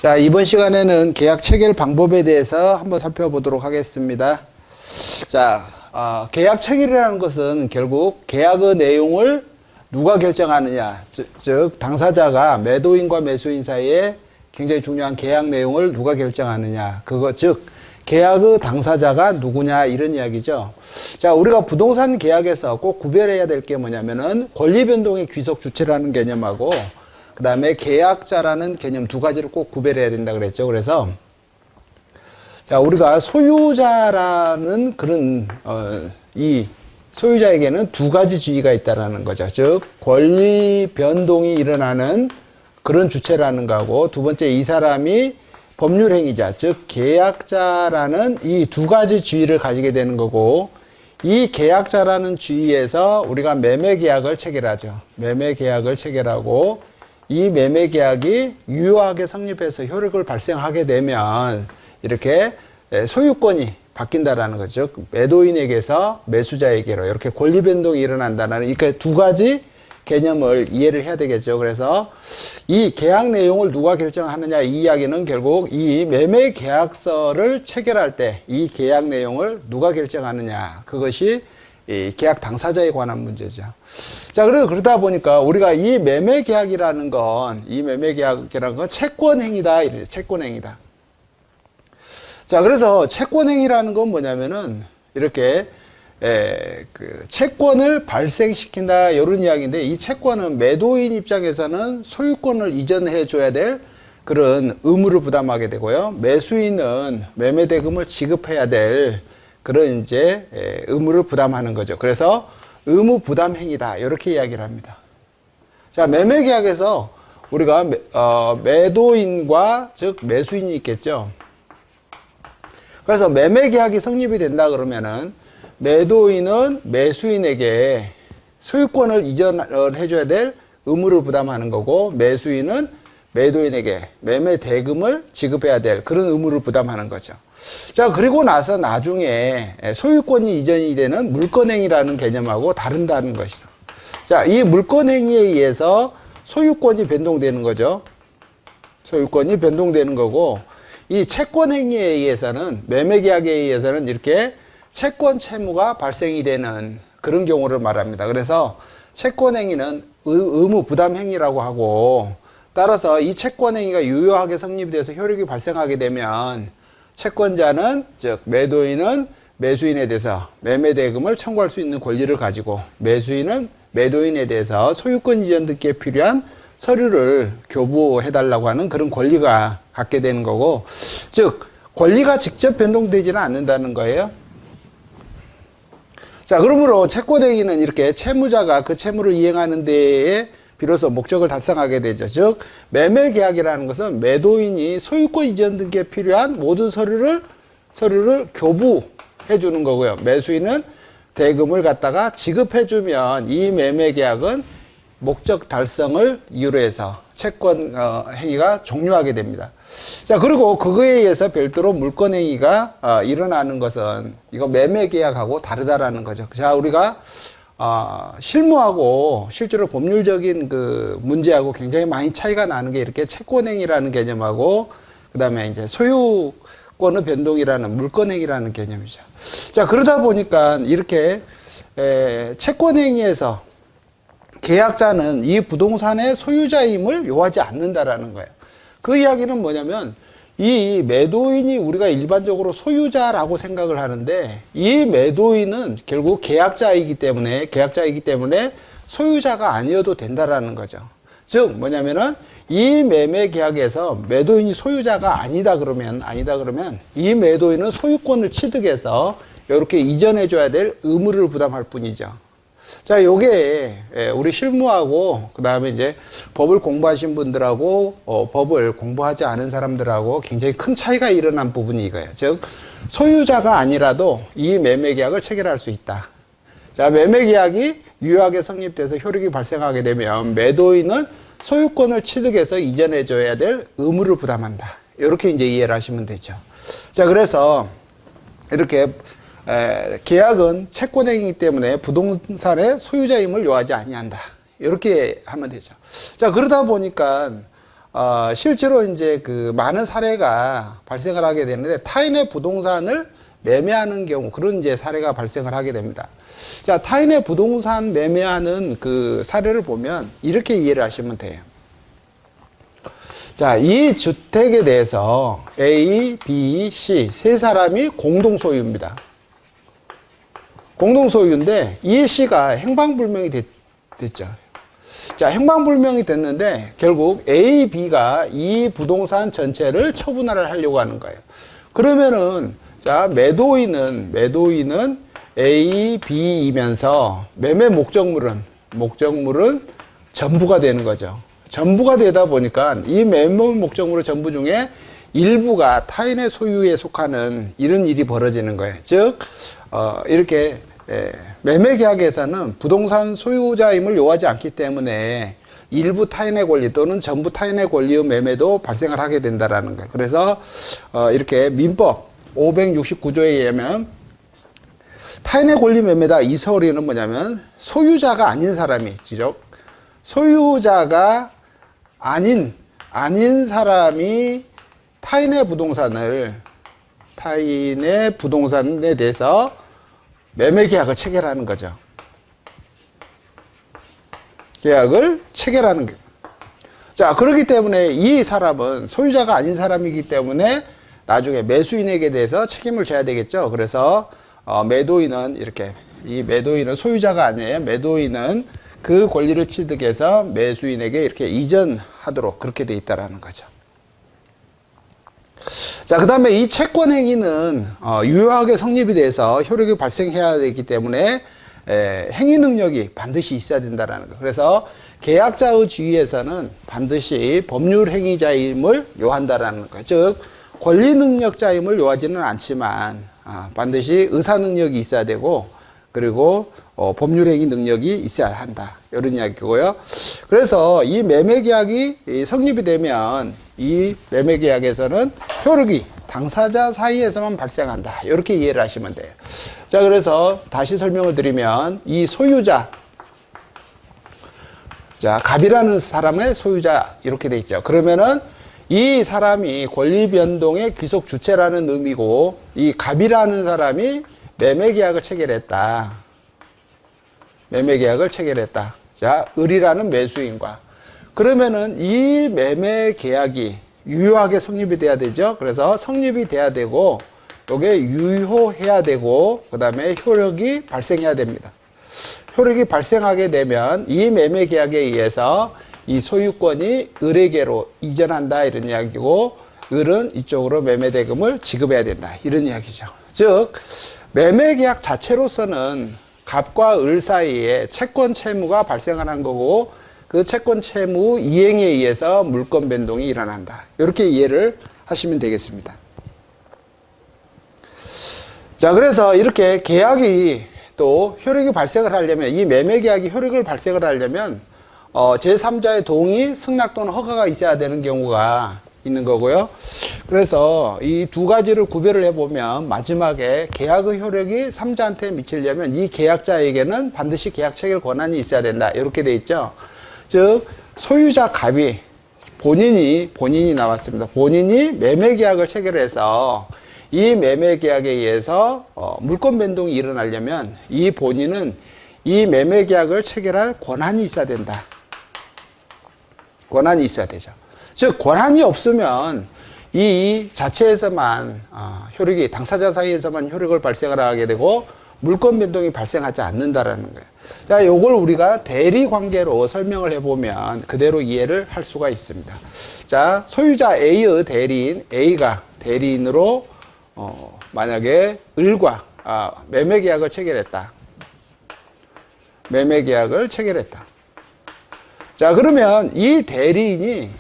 자, 이번 시간에는 계약 체결 방법에 대해서 한번 살펴보도록 하겠습니다. 자, 계약 체결이라는 것은 결국 계약의 내용을 누가 결정하느냐, 즉 당사자가 매도인과 매수인 사이에 굉장히 중요한 계약 내용을 누가 결정하느냐, 그거 즉 계약의 당사자가 누구냐, 이런 이야기죠. 자, 우리가 부동산 계약에서 꼭 구별해야 될 게 뭐냐면은 권리변동의 귀속 주체라는 개념하고 그 다음에 계약자라는 개념 두 가지를 꼭 구별해야 된다 그랬죠. 그래서 자, 우리가 소유자라는 그런 이 소유자에게는 두 가지 지위가 있다라는 거죠. 즉 권리 변동이 일어나는 그런 주체라는 거고, 두 번째 이 사람이 법률 행위자, 즉 계약자라는 이 두 가지 지위를 가지게 되는 거고, 이 계약자라는 지위에서 우리가 매매 계약을 체결하죠. 매매 계약을 체결하고 이 매매 계약이 유효하게 성립해서 효력을 발생하게 되면 이렇게 소유권이 바뀐다라는 거죠. 매도인에게서 매수자에게로 이렇게 권리 변동이 일어난다는 이렇게 두 가지 개념을 이해를 해야 되겠죠. 그래서 이 계약 내용을 누가 결정하느냐, 이 이야기는 결국 이 매매 계약서를 체결할 때 이 계약 내용을 누가 결정하느냐, 그것이 이 계약 당사자에 관한 문제죠. 자, 그래서 그러다 보니까 우리가 이 매매 계약이라는 건, 채권 행위다, 이래요. 채권 행위다. 자, 그래서 채권 행위라는 건 뭐냐면은 이렇게 그 채권을 발생시킨다, 이런 이야기인데, 이 채권은 매도인 입장에서는 소유권을 이전해 줘야 될 그런 의무를 부담하게 되고요. 매수인은 매매 대금을 지급해야 될 그런 이제 의무를 부담하는 거죠. 그래서 의무 부담 행위다, 이렇게 이야기를 합니다. 자, 매매 계약에서 우리가 매도인과 즉 매수인이 있겠죠. 그래서 매매 계약이 성립이 된다 그러면은 매도인은 매수인에게 소유권을 이전을 해줘야 될 의무를 부담하는 거고, 매수인은 매도인에게 매매 대금을 지급해야 될 그런 의무를 부담하는 거죠. 자, 그리고 나서 나중에 소유권이 이전이 되는 물권행위라는 개념하고 다른다는 것이죠. 자, 이 물권행위에 의해서 소유권이 변동되는 거죠. 소유권이 변동되는 거고, 이 채권행위에 의해서는, 매매계약에 의해서는 이렇게 채권 채무가 발생이 되는 그런 경우를 말합니다. 그래서 채권행위는 의무 부담행위라고 하고, 따라서 이 채권행위가 유효하게 성립돼서 효력이 발생하게 되면 채권자는, 즉 매도인은 매수인에 대해서 매매 대금을 청구할 수 있는 권리를 가지고, 매수인은 매도인에 대해서 소유권 이전 등기에 필요한 서류를 교부해달라고 하는 그런 권리가 갖게 되는 거고, 즉 권리가 직접 변동되지는 않는다는 거예요. 자, 그러므로 채권행위는 이렇게 채무자가 그 채무를 이행하는 데에 비로소 목적을 달성하게 되죠. 즉 매매 계약이라는 것은 매도인이 소유권 이전 등기에 필요한 모든 서류를 교부해 주는 거고요. 매수인은 대금을 갖다가 지급해 주면 이 매매 계약은 목적 달성을 이유로 해서 채권 행위가 종료하게 됩니다. 자, 그리고 그거에 의해서 별도로 물권 행위가 일어나는 것은 이거 매매 계약하고 다르다라는 거죠. 자, 우리가 실무하고 실제로 법률적인 그 문제하고 굉장히 많이 차이가 나는 게 이렇게 채권행위라는 개념하고 그 다음에 이제 소유권의 변동이라는 물권행위라는 개념이죠. 자, 그러다 보니까 이렇게 채권행위에서 계약자는 이 부동산의 소유자임을 요하지 않는다라는 거예요. 그 이야기는 뭐냐면 이 매도인이 우리가 일반적으로 소유자라고 생각을 하는데, 이 매도인은 결국 계약자이기 때문에 소유자가 아니어도 된다라는 거죠. 즉 뭐냐면은 이 매매 계약에서 매도인이 소유자가 아니다 그러면 이 매도인은 소유권을 취득해서 이렇게 이전해 줘야 될 의무를 부담할 뿐이죠. 자, 요게 우리 실무하고 그 다음에 이제 법을 공부하신 분들하고 법을 공부하지 않은 사람들하고 굉장히 큰 차이가 일어난 부분이 이거예요. 즉 소유자가 아니라도 이 매매계약을 체결할 수 있다. 자, 매매계약이 유효하게 성립돼서 효력이 발생하게 되면 매도인은 소유권을 취득해서 이전해 줘야 될 의무를 부담한다. 이렇게 이제 이해를 하시면 되죠. 자, 그래서 이렇게 계약은 채권행위이기 때문에 부동산의 소유자임을 요하지 아니한다. 이렇게 하면 되죠. 자, 그러다 보니까 실제로 이제 그 많은 사례가 발생을 하게 되는데 타인의 부동산을 매매하는 경우 그런 이제 사례가 발생을 하게 됩니다. 자, 타인의 부동산 매매하는 그 사례를 보면 이렇게 이해를 하시면 돼요. 자, 이 주택에 대해서 A, B, C 세 사람이 공동 소유입니다. 공동 소유인데 이 C가 행방불명이 됐죠. 자, 행방불명이 됐는데 결국 A, B가 이 부동산 전체를 처분을 하려고 하는 거예요. 그러면은 자, 매도인은 A, B이면서 매매 목적물은 전부가 되는 거죠. 전부가 되다 보니까 이 매매 목적물의 전부 중에 일부가 타인의 소유에 속하는 이런 일이 벌어지는 거예요. 즉, 이렇게 매매 계약에서는 부동산 소유자임을 요하지 않기 때문에 일부 타인의 권리 또는 전부 타인의 권리의 매매도 발생을 하게 된다라는 거예요. 그래서 이렇게 민법 569조에 의하면 타인의 권리 매매다 이 소리는 뭐냐면 소유자가 아닌 사람이 소유자가 아닌 사람이 타인의 부동산에 대해서 매매 계약을 체결하는 거죠. 계약을 체결하는 거예요. 자, 그렇기 때문에 이 사람은 소유자가 아닌 사람이기 때문에 나중에 매수인에게 대해서 책임을 져야 되겠죠. 그래서 매도인은 이렇게 이 매도인은 소유자가 아니에요. 매도인은 그 권리를 취득해서 매수인에게 이렇게 이전하도록 그렇게 돼 있다라는 거죠. 자, 그 다음에 이 채권 행위는 유효하게 성립이 돼서 효력이 발생해야 되기 때문에 행위 능력이 반드시 있어야 된다라는 거. 그래서 계약자의 지위에서는 반드시 법률 행위자임을 요한다라는 거. 즉 권리 능력자임을 요하지는 않지만 반드시 의사 능력이 있어야 되고 그리고 법률 행위 능력이 있어야 한다. 이런 이야기고요. 그래서 이 매매 계약이 성립이 되면 이 매매 계약에서는 효력이 당사자 사이에서만 발생한다. 이렇게 이해를 하시면 돼요. 자, 그래서 다시 설명을 드리면 이 소유자, 자, 갑이라는 사람의 소유자 이렇게 돼 있죠. 그러면은 이 사람이 권리 변동의 귀속 주체라는 의미고 이 갑이라는 사람이 매매 계약을 체결했다. 매매 계약을 체결했다. 자, 을이라는 매수인과 그러면은 이 매매 계약이 유효하게 성립이 돼야 되죠. 그래서 성립이 돼야 되고 이게 유효해야 되고 그 다음에 효력이 발생해야 됩니다. 효력이 발생하게 되면 이 매매 계약에 의해서 이 소유권이 을에게로 이전한다 이런 이야기고 을은 이쪽으로 매매 대금을 지급해야 된다 이런 이야기죠. 즉 매매 계약 자체로서는 갑과 을 사이에 채권 채무가 발생하는 거고 그 채권 채무 이행에 의해서 물권 변동이 일어난다. 이렇게 이해를 하시면 되겠습니다. 자, 그래서 이렇게 계약이 또 효력이 발생을 하려면 이 매매 계약이 효력을 발생을 하려면 제3자의 동의, 승낙 또는 허가가 있어야 되는 경우가 있는 거고요. 그래서 이 두 가지를 구별을 해보면 마지막에 계약의 효력이 3자한테 미치려면 이 계약자에게는 반드시 계약 체결 권한이 있어야 된다. 이렇게 돼 있죠. 즉 소유자 갑이 본인이 나왔습니다. 본인이 매매 계약을 체결해서 이 매매 계약에 의해서 물권 변동이 일어나려면 이 본인은 이 매매 계약을 체결할 권한이 있어야 된다. 권한이 있어야 되죠. 즉 권한이 없으면 이 자체에서만 효력이 당사자 사이에서만 효력을 발생을 하게 되고 물권 변동이 발생하지 않는다라는 거예요. 자, 요걸 우리가 대리 관계로 설명을 해보면 그대로 이해를 할 수가 있습니다. 자, 소유자 A의 대리인 A가 대리인으로 만약에 을과 매매 계약을 체결했다. 매매 계약을 체결했다. 자, 그러면 이 대리인이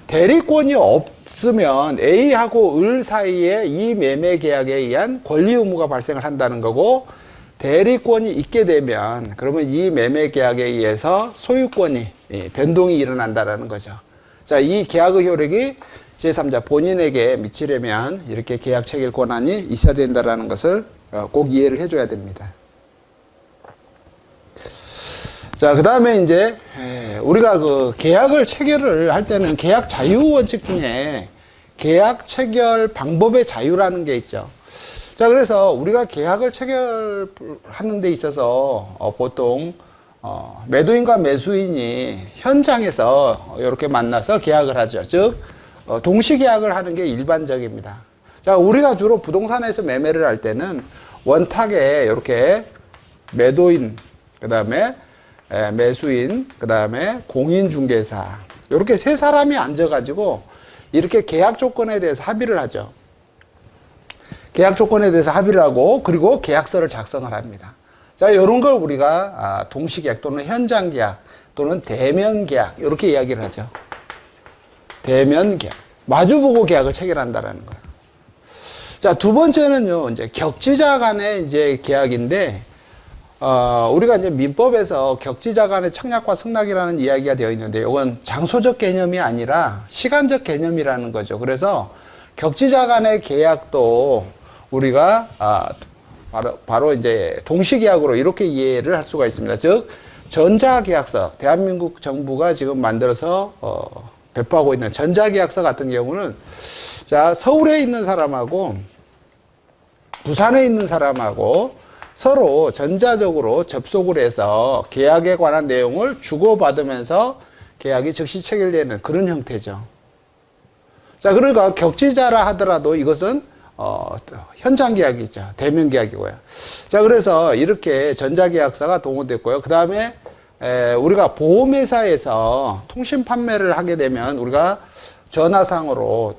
대리권이 없으면 A하고 을 사이에 이 매매 계약에 의한 권리 의무가 발생을 한다는 거고 대리권이 있게 되면 그러면 이 매매 계약에 의해서 소유권이 변동이 일어난다라는 거죠. 자, 이 계약의 효력이 제3자 본인에게 미치려면 이렇게 계약 체결 권한이 있어야 된다라는 것을 꼭 이해를 해줘야 됩니다. 자, 그 다음에 이제, 우리가 그 계약을 체결을 할 때는 계약 자유 원칙 중에 계약 체결 방법의 자유라는 게 있죠. 자, 그래서 우리가 계약을 체결하는 데 있어서 보통 매도인과 매수인이 현장에서 이렇게 만나서 계약을 하죠. 즉, 동시 계약을 하는 게 일반적입니다. 자, 우리가 주로 부동산에서 매매를 할 때는 원탁에 이렇게 매도인, 그 다음에 매수인, 그 다음에 공인중개사, 이렇게 세 사람이 앉아가지고 이렇게 계약 조건에 대해서 합의를 하죠. 계약 조건에 대해서 합의를 하고, 그리고 계약서를 작성을 합니다. 자, 이런 걸 우리가 동시계약 또는 현장계약 또는 대면계약, 이렇게 이야기를 하죠. 대면계약. 마주보고 계약을 체결한다라는 거예요. 자, 두 번째는요, 이제 격지자 간의 이제 계약인데, 우리가 이제 민법에서 격지자 간의 청약과 승낙이라는 이야기가 되어 있는데, 이건 장소적 개념이 아니라 시간적 개념이라는 거죠. 그래서 격지자 간의 계약도 우리가 바로 이제 동시계약으로 이렇게 이해를 할 수가 있습니다. 즉, 전자계약서, 대한민국 정부가 지금 만들어서 배포하고 있는 전자계약서 같은 경우는, 자, 서울에 있는 사람하고 부산에 있는 사람하고 서로 전자적으로 접속을 해서 계약에 관한 내용을 주고받으면서 계약이 즉시 체결되는 그런 형태죠. 자, 그러니까 격지자라 하더라도 이것은 현장 계약이죠. 대면 계약이고요. 자, 그래서 이렇게 전자계약서가 동원됐고요. 그 다음에 우리가 보험회사에서 통신 판매를 하게 되면 우리가 전화상으로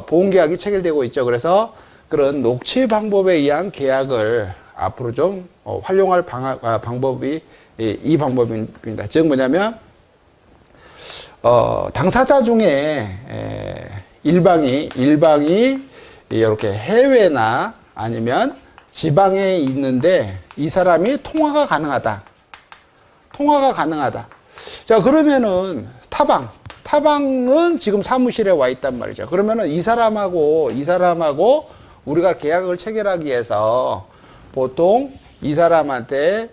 보험계약이 체결되고 있죠. 그래서 그런 녹취 방법에 의한 계약을 앞으로 좀 활용할 방법이 이 방법입니다. 즉 뭐냐면 당사자 중에 일방이 이렇게 해외나 아니면 지방에 있는데 이 사람이 통화가 가능하다. 자, 그러면은 타방은 지금 사무실에 와 있단 말이죠. 그러면은 이 사람하고 우리가 계약을 체결하기 위해서 보통 이 사람한테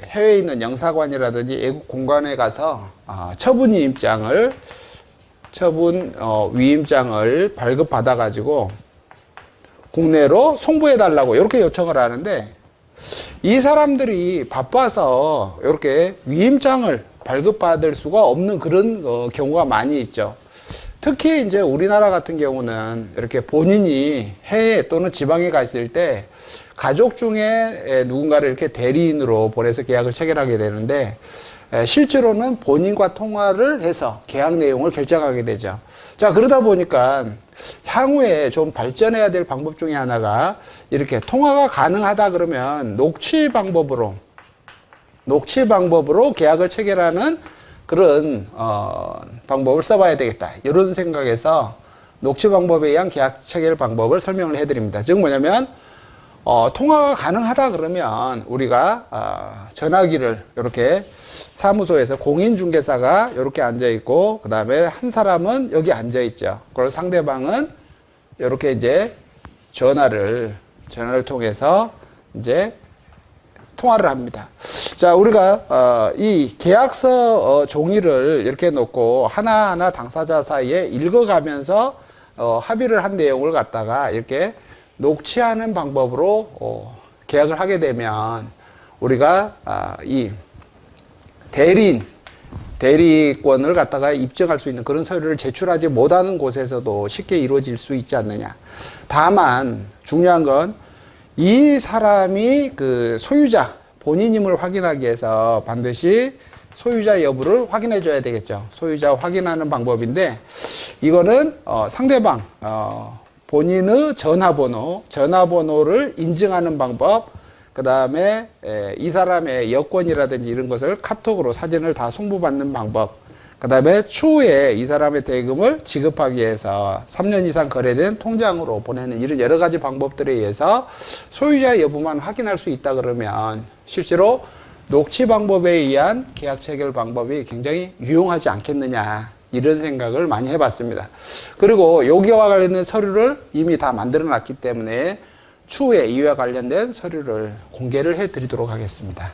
해외에 있는 영사관이라든지 애국 공관에 가서 처분 위임장을 발급받아 가지고 국내로 송부해 달라고 이렇게 요청을 하는데, 이 사람들이 바빠서 이렇게 위임장을 발급받을 수가 없는 그런 경우가 많이 있죠. 특히 이제 우리나라 같은 경우는 이렇게 본인이 해외 또는 지방에 가 있을 때 가족 중에 누군가를 이렇게 대리인으로 보내서 계약을 체결하게 되는데, 실제로는 본인과 통화를 해서 계약 내용을 결정하게 되죠. 자, 그러다 보니까 향후에 좀 발전해야 될 방법 중에 하나가 이렇게 통화가 가능하다 그러면 녹취 방법으로 계약을 체결하는 그런 방법을 써봐야 되겠다, 이런 생각에서 녹취 방법에 의한 계약 체결 방법을 설명을 해드립니다. 즉 뭐냐면 통화가 가능하다 그러면 우리가 전화기를 이렇게 사무소에서 공인중개사가 이렇게 앉아 있고, 그 다음에 한 사람은 여기 앉아 있죠. 그리고 상대방은 이렇게 이제 전화를 통해서 이제 통화를 합니다. 자, 우리가 이 계약서 종이를 이렇게 놓고 하나하나 당사자 사이에 읽어가면서 합의를 한 내용을 갖다가 이렇게 녹취하는 방법으로 계약을 하게 되면 우리가 이 대리권을 갖다가 입증할 수 있는 그런 서류를 제출하지 못하는 곳에서도 쉽게 이루어질 수 있지 않느냐. 다만 중요한 건 이 사람이 그 소유자 본인임을 확인하기 위해서 반드시 소유자 여부를 확인해 줘야 되겠죠. 소유자 확인하는 방법인데, 이거는 상대방 본인의 전화번호를 인증하는 방법, 그 다음에 이 사람의 여권이라든지 이런 것을 카톡으로 사진을 다 송부받는 방법, 그 다음에 추후에 이 사람의 대금을 지급하기 위해서 3년 이상 거래된 통장으로 보내는 이런 여러 가지 방법들에 의해서 소유자 여부만 확인할 수 있다 그러면 실제로 녹취 방법에 의한 계약 체결 방법이 굉장히 유용하지 않겠느냐, 이런 생각을 많이 해봤습니다. 그리고 여기와 관련된 서류를 이미 다 만들어 놨기 때문에 추후에 이와 관련된 서류를 공개를 해 드리도록 하겠습니다.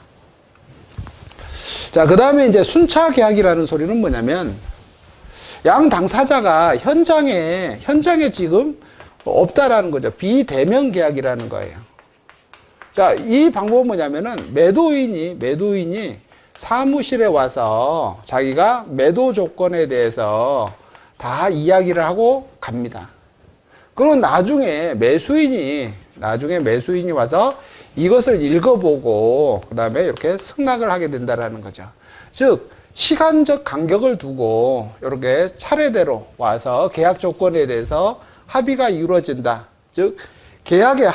자, 그 다음에 이제 순차 계약이라는 소리는 뭐냐면, 양 당사자가 현장에 지금 없다라는 거죠. 비대면 계약이라는 거예요. 자, 이 방법은 뭐냐면은 매도인이 사무실에 와서 자기가 매도 조건에 대해서 다 이야기를 하고 갑니다. 그럼 나중에 매수인이 와서 이것을 읽어보고 그 다음에 이렇게 승낙을 하게 된다라는 거죠. 즉 시간적 간격을 두고 이렇게 차례대로 와서 계약 조건에 대해서 합의가 이루어진다. 즉 계약의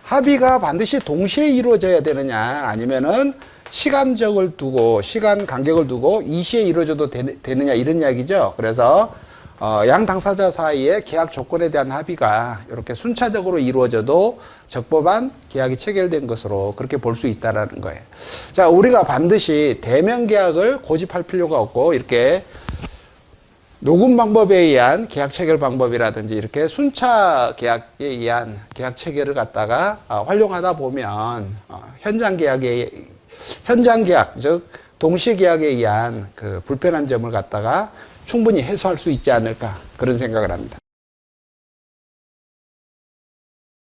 합의가 반드시 동시에 이루어져야 되느냐, 아니면은 시간 간격을 두고 이시에 이루어져도 되느냐, 이런 이야기죠. 그래서 양 당사자 사이에 계약 조건에 대한 합의가 이렇게 순차적으로 이루어져도 적법한 계약이 체결된 것으로 그렇게 볼 수 있다라는 거예요. 자, 우리가 반드시 대면 계약을 고집할 필요가 없고, 이렇게 녹음 방법에 의한 계약 체결 방법이라든지 이렇게 순차 계약에 의한 계약 체결을 갖다가 활용하다 보면 현장 계약, 즉 동시 계약에 의한 그 불편한 점을 갖다가 충분히 해소할 수 있지 않을까, 그런 생각을 합니다.